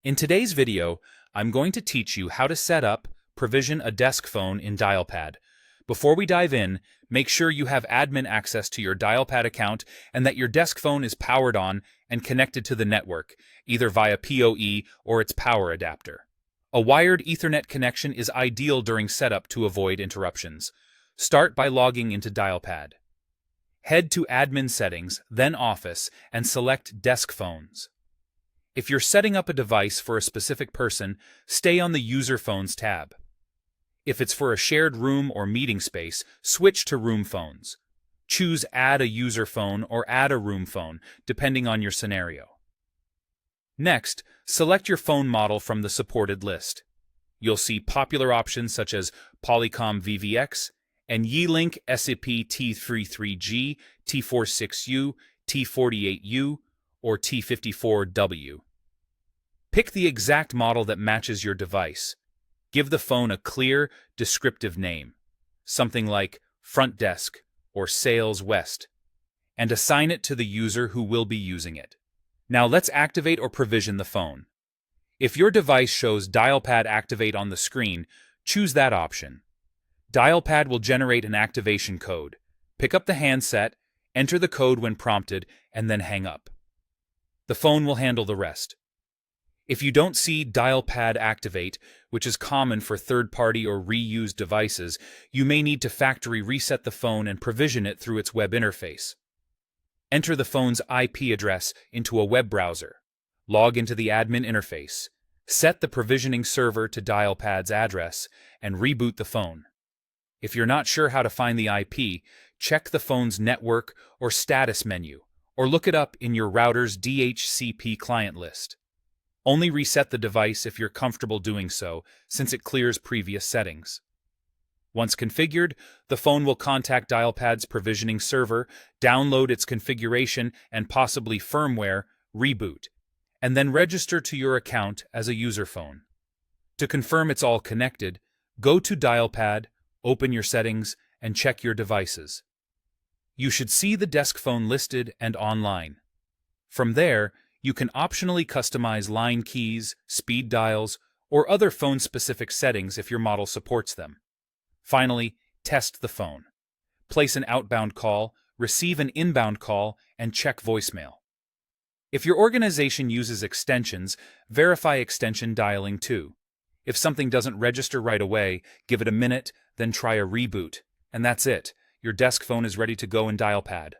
In today's video, I'm going to teach you how to set up, provision a desk phone in Dialpad. Before we dive in, make sure you have admin access to your Dialpad account and that your desk phone is powered on and connected to the network, either via PoE or its power adapter. A wired Ethernet connection is ideal during setup to avoid interruptions. Start by logging into Dialpad. Head to Admin Settings, then Office, and select Desk Phones. If you're setting up a device for a specific person, stay on the User Phones tab. If it's for a shared room or meeting space, switch to Room Phones. Choose Add a User Phone or Add a Room Phone, depending on your scenario. Next, select your phone model from the supported list. You'll see popular options such as Polycom VVX and Yeelink SIP T33G, T46U, T48U, or T54W. Pick the exact model that matches your device. Give the phone a clear, descriptive name, something like Front Desk or Sales West, and assign it to the user who will be using it. Now let's activate or provision the phone. If your device shows Dialpad Activate on the screen, choose that option. Dialpad will generate an activation code. Pick up the handset, enter the code when prompted, and then hang up. The phone will handle the rest. If you don't see Dialpad Activate, which is common for third-party or reused devices, you may need to factory reset the phone and provision it through its web interface. Enter the phone's IP address into a web browser. Log into the admin interface. Set the provisioning server to Dialpad's address, and reboot the phone. If you're not sure how to find the IP, check the phone's network or status menu, or look it up in your router's DHCP client list. Only reset the device if you're comfortable doing so, since it clears previous settings. Once configured, the phone will contact Dialpad's provisioning server, download its configuration and possibly firmware, reboot, and then register to your account as a user phone. To confirm it's all connected, go to Dialpad, open your settings, and check your devices. You should see the desk phone listed and online. From there, you can optionally customize line keys, speed dials, or other phone-specific settings if your model supports them. Finally, test the phone. Place an outbound call, receive an inbound call, and check voicemail. If your organization uses extensions, verify extension dialing too. If something doesn't register right away, give it a minute, then try a reboot. And that's it. Your desk phone is ready to go in Dialpad.